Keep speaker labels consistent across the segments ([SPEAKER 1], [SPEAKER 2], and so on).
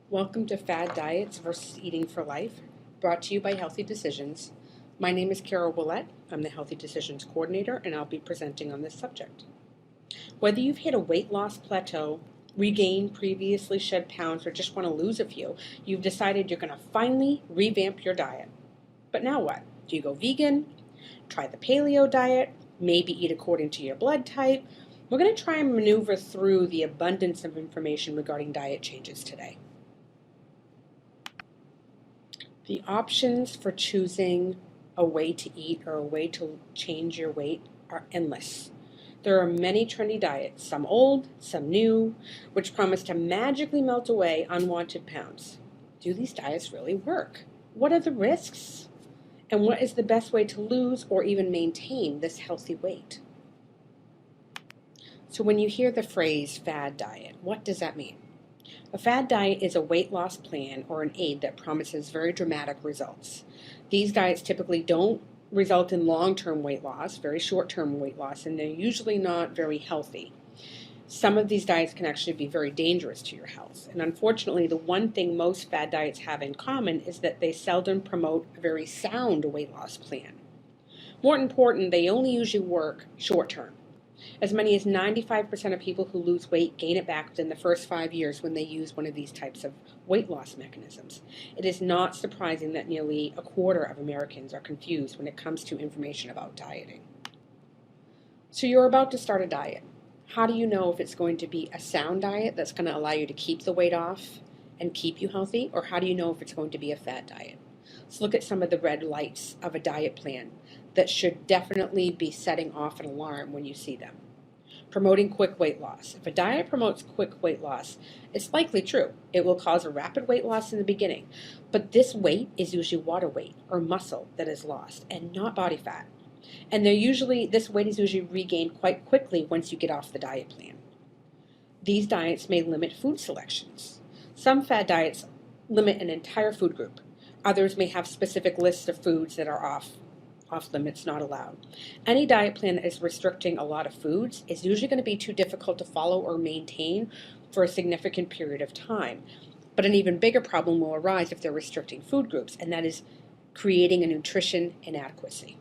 [SPEAKER 1] Welcome to Fad Diets versus Eating for Life, brought to you by Healthy Decisions. My name is Carol Willett. I'm the Healthy Decisions Coordinator, and I'll be presenting on this subject. Whether you've hit a weight loss plateau, regained previously shed pounds, or just want to lose a few, you've decided you're going to finally revamp your diet. But now what? Do you go vegan? Try the paleo diet? Maybe eat according to your blood type? We're going to try and maneuver through the abundance of information regarding diet changes today. The options for choosing a way to eat or a way to change your weight are endless. There are many trendy diets, some old, some new, which promise to magically melt away unwanted pounds. Do these diets really work? What are the risks? And what is the best way to lose or even maintain this healthy weight? So when you hear the phrase fad diet, what does that mean? A fad diet is a weight loss plan or an aid that promises very dramatic results. These diets typically don't result in long-term weight loss, very short-term weight loss, and they're usually not very healthy. Some of these diets can actually be very dangerous to your health. And unfortunately, the one thing most fad diets have in common is that they seldom promote a very sound weight loss plan. More important, they only usually work short-term. As many as 95% of people who lose weight gain it back within the first 5 years when they use one of these types of weight loss mechanisms. It is not surprising that nearly a quarter of Americans are confused when it comes to information about dieting. So you're about to start a diet. How do you know if it's going to be a sound diet that's going to allow you to keep the weight off and keep you healthy, or how do you know if it's going to be a fad diet? Let's look at some of the red lights of a diet plan that should definitely be setting off an alarm when you see them. Promoting quick weight loss. If a diet promotes quick weight loss, it's likely true. It will cause a rapid weight loss in the beginning, but this weight is usually water weight or muscle that is lost and not body fat. And this weight is usually regained quite quickly once you get off the diet plan. These diets may limit food selections. Some fad diets limit an entire food group. Others may have specific lists of foods that are off limits, not allowed. Any diet plan that is restricting a lot of foods is usually going to be too difficult to follow or maintain for a significant period of time. But an even bigger problem will arise if they're restricting food groups, and that is creating a nutrition inadequacy.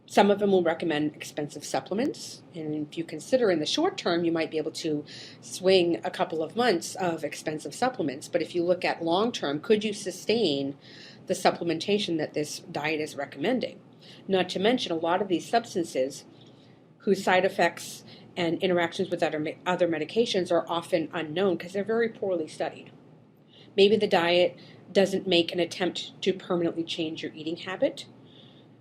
[SPEAKER 1] Some of them will recommend expensive supplements, and if you consider in the short term, you might be able to swing a couple of months of expensive supplements. But if you look at long term, could you sustain the supplementation that this diet is recommending? Not to mention a lot of these substances whose side effects and interactions with other medications are often unknown because they're very poorly studied. Maybe the diet doesn't make an attempt to permanently change your eating habit.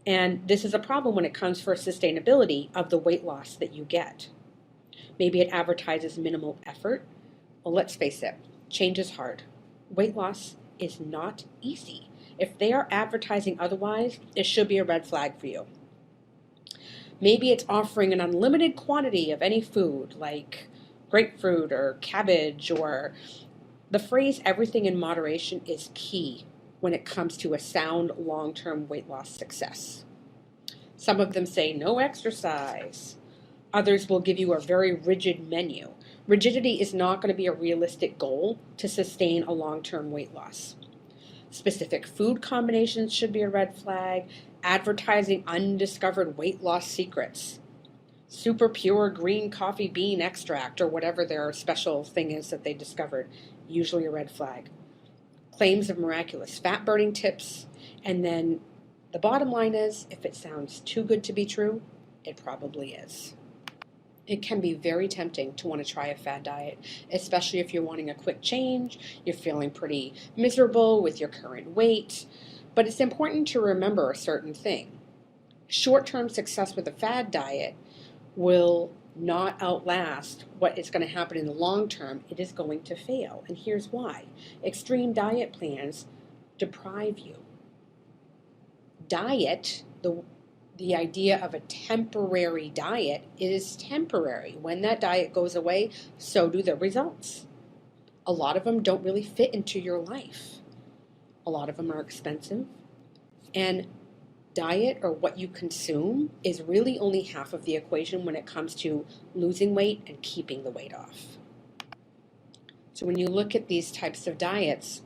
[SPEAKER 1] And this is a problem when it comes for sustainability of the weight loss that you get. Maybe it advertises minimal effort. Well, let's face it, change is hard. Weight loss is not easy. If they are advertising otherwise, it should be a red flag for you. Maybe it's offering an unlimited quantity of any food like grapefruit or cabbage, or the phrase everything in moderation is key when it comes to a sound long-term weight loss success. Some of them say no exercise. Others will give you a very rigid menu. Rigidity is not going to be a realistic goal to sustain a long-term weight loss. Specific food combinations should be a red flag. Advertising undiscovered weight loss secrets. Super pure green coffee bean extract or whatever their special thing is that they discovered, usually a red flag. Claims of miraculous fat burning tips, and then the bottom line is, if it sounds too good to be true, it probably is. It can be very tempting to want to try a fad diet, especially if you're wanting a quick change, you're feeling pretty miserable with your current weight, but it's important to remember a certain thing. Short-term success with a fad diet will not outlast what is going to happen in the long term. It is going to fail, and here's why. Extreme diet plans deprive you. The idea of a temporary diet is temporary. When that diet goes away, so do the results. A lot of them don't really fit into your life. A lot of them are expensive, and diet or what you consume is really only half of the equation when it comes to losing weight and keeping the weight off. So So when you look at these types of diets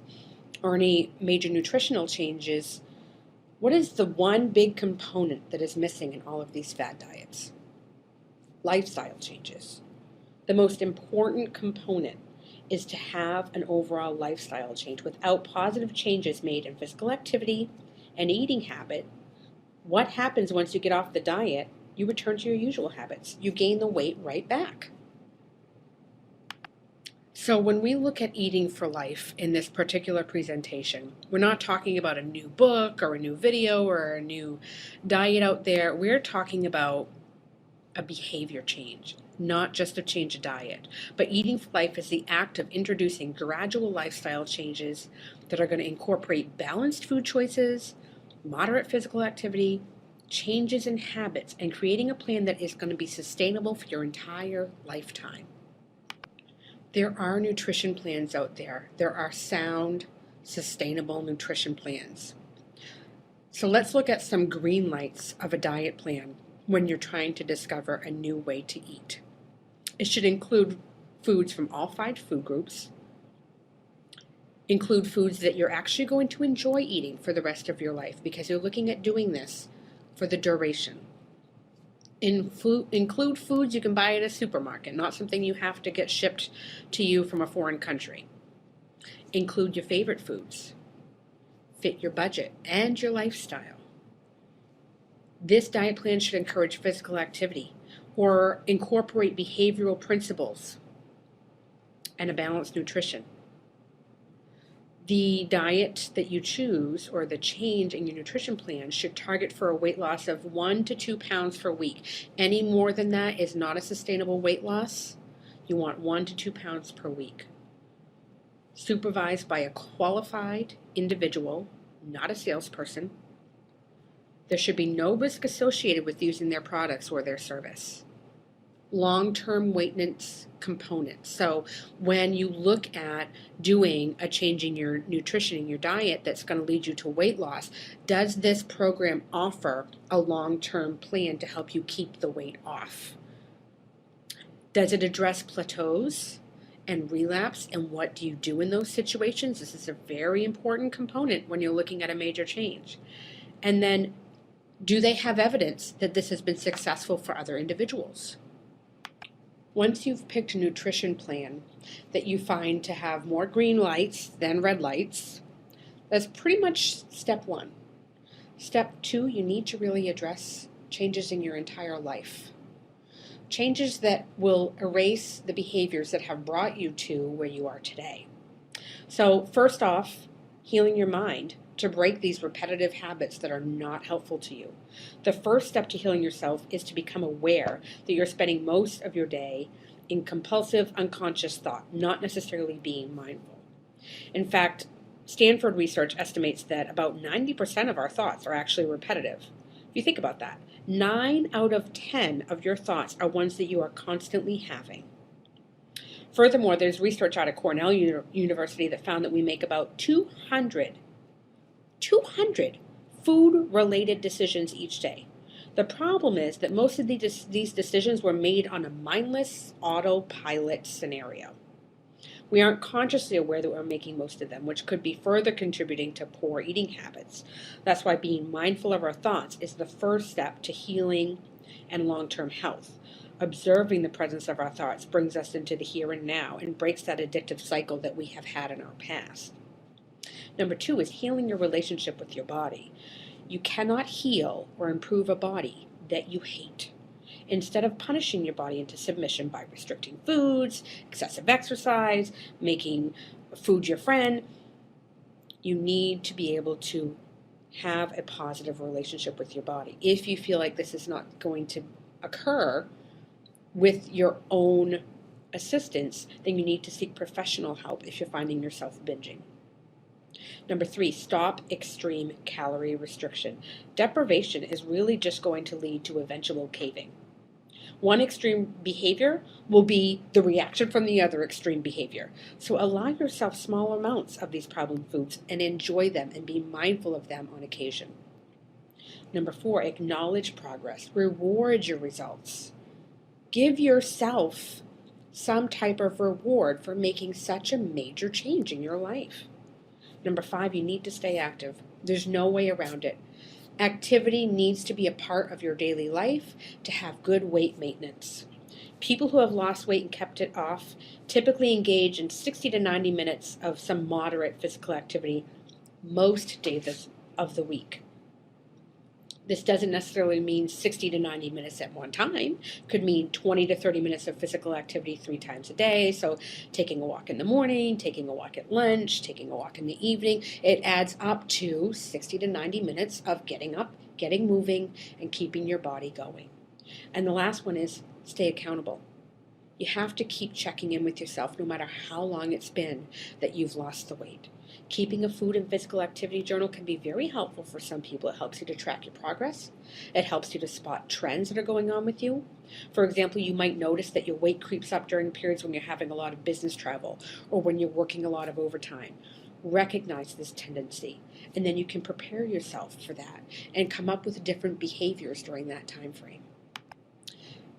[SPEAKER 1] or any major nutritional changes, what is the one big component that is missing in all of these fad diets? Lifestyle changes. The most important component is to have an overall lifestyle change. Without positive changes made in physical activity and eating habit, what happens once you get off the diet? You return to your usual habits. You gain the weight right back. So when we look at eating for life in this particular presentation, we're not talking about a new book or a new video or a new diet out there. We're talking about a behavior change, not just a change of diet. But eating for life is the act of introducing gradual lifestyle changes that are going to incorporate balanced food choices, moderate physical activity, changes in habits, and creating a plan that is going to be sustainable for your entire lifetime. There are nutrition plans out there. There are sound, sustainable nutrition plans. So let's look at some green lights of a diet plan when you're trying to discover a new way to eat. It should include foods from all 5 food groups, include foods that you're actually going to enjoy eating for the rest of your life because you're looking at doing this for the duration. Include foods you can buy at a supermarket, not something you have to get shipped to you from a foreign country. Include your favorite foods. Fit your budget and your lifestyle. This diet plan should encourage physical activity or incorporate behavioral principles and a balanced nutrition. The diet that you choose or the change in your nutrition plan should target for a weight loss of 1 to 2 pounds per week. Any more than that is not a sustainable weight loss. You want 1 to 2 pounds per week. Supervised by a qualified individual, not a salesperson. There should be no risk associated with using their products or their service. Long-term maintenance components. So when you look at doing a change in your nutrition and your diet that's going to lead you to weight loss, does this program offer a long-term plan to help you keep the weight off? Does it address plateaus and relapse, and what do you do in those situations? This is a very important component when you're looking at a major change. And then, do they have evidence that this has been successful for other individuals? Once you've picked a nutrition plan that you find to have more green lights than red lights, that's pretty much step 1. Step 2, you need to really address changes in your entire life. Changes that will erase the behaviors that have brought you to where you are today. So first off, healing your mind to break these repetitive habits that are not helpful to you. The first step to healing yourself is to become aware that you're spending most of your day in compulsive, unconscious thought, not necessarily being mindful. In fact, Stanford research estimates that about 90% of our thoughts are actually repetitive. If you think about that, 9 out of 10 of your thoughts are ones that you are constantly having. Furthermore, there's research out of Cornell University that found that we make about 200 food-related decisions each day. The problem is that most of these decisions were made on a mindless autopilot scenario. We aren't consciously aware that we're making most of them, which could be further contributing to poor eating habits. That's why being mindful of our thoughts is the first step to healing and long-term health. Observing the presence of our thoughts brings us into the here and now and breaks that addictive cycle that we have had in our past. Number 2 is healing your relationship with your body. You cannot heal or improve a body that you hate. Instead of punishing your body into submission by restricting foods, excessive exercise, making food your friend, you need to be able to have a positive relationship with your body. If you feel like this is not going to occur with your own assistance, then you need to seek professional help if you're finding yourself binging. Number 3, stop extreme calorie restriction. Deprivation is really just going to lead to eventual caving. One extreme behavior will be the reaction from the other extreme behavior. So allow yourself small amounts of these problem foods and enjoy them and be mindful of them on occasion. Number 4, acknowledge progress. Reward your results. Give yourself some type of reward for making such a major change in your life. Number 5, you need to stay active. There's no way around it. Activity needs to be a part of your daily life to have good weight maintenance. People who have lost weight and kept it off typically engage in 60 to 90 minutes of some moderate physical activity most days of the week. This doesn't necessarily mean 60 to 90 minutes at one time. It could mean 20 to 30 minutes of physical activity 3 times a day. So taking a walk in the morning, taking a walk at lunch, taking a walk in the evening. It adds up to 60 to 90 minutes of getting up, getting moving, and keeping your body going. And the last one is stay accountable. You have to keep checking in with yourself no matter how long it's been that you've lost the weight. Keeping a food and physical activity journal can be very helpful for some people. It helps you to track your progress. It helps you to spot trends that are going on with you. For example, you might notice that your weight creeps up during periods when you're having a lot of business travel or when you're working a lot of overtime. Recognize this tendency, and then you can prepare yourself for that and come up with different behaviors during that time frame.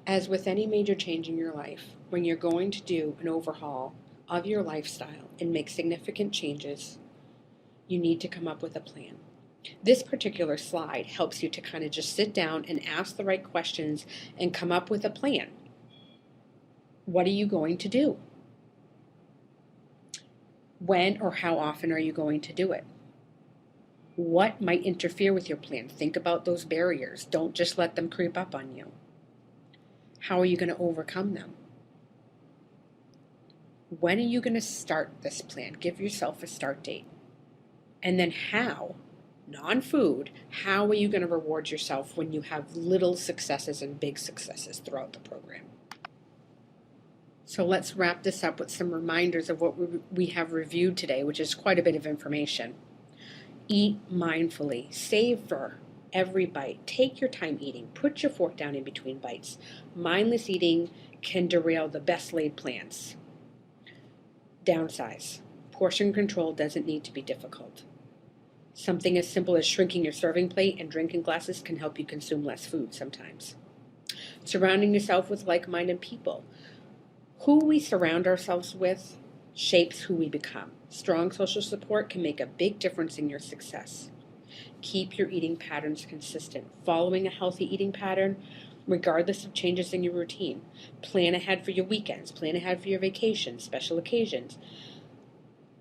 [SPEAKER 1] As with any major change in your life, when you're going to do an overhaul of your lifestyle and make significant changes, you need to come up with a plan. This particular slide helps you to kind of just sit down and ask the right questions and come up with a plan. What are you going to do? When or how often are you going to do it? What might interfere with your plan? Think about those barriers. Don't just let them creep up on you. How are you going to overcome them? When are you going to start this plan? Give yourself a start date. And then how, non-food, how are you going to reward yourself when you have little successes and big successes throughout the program? So let's wrap this up with some reminders of what we have reviewed today, which is quite a bit of information. Eat mindfully. Savor every bite. Take your time eating. Put your fork down in between bites. Mindless eating can derail the best laid plans. Downsize. Portion control doesn't need to be difficult. Something as simple as shrinking your serving plate and drinking glasses can help you consume less food sometimes. Surrounding yourself with like-minded people. Who we surround ourselves with shapes who we become. Strong social support can make a big difference in your success. Keep your eating patterns consistent. Following a healthy eating pattern, regardless of changes in your routine. Plan ahead for your weekends. Plan ahead for your vacations, special occasions.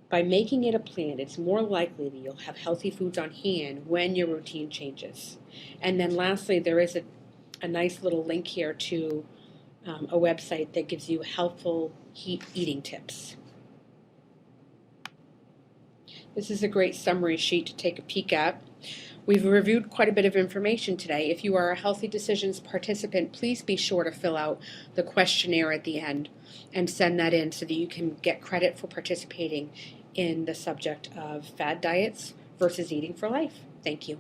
[SPEAKER 1] By making it a plan, it's more likely that you'll have healthy foods on hand when your routine changes. And then lastly, there is a nice little link here to a website that gives you helpful eating tips. This is a great summary sheet to take a peek at. We've reviewed quite a bit of information today. If you are a Healthy Decisions participant, please be sure to fill out the questionnaire at the end and send that in so that you can get credit for participating in the subject of fad diets versus eating for life. Thank you.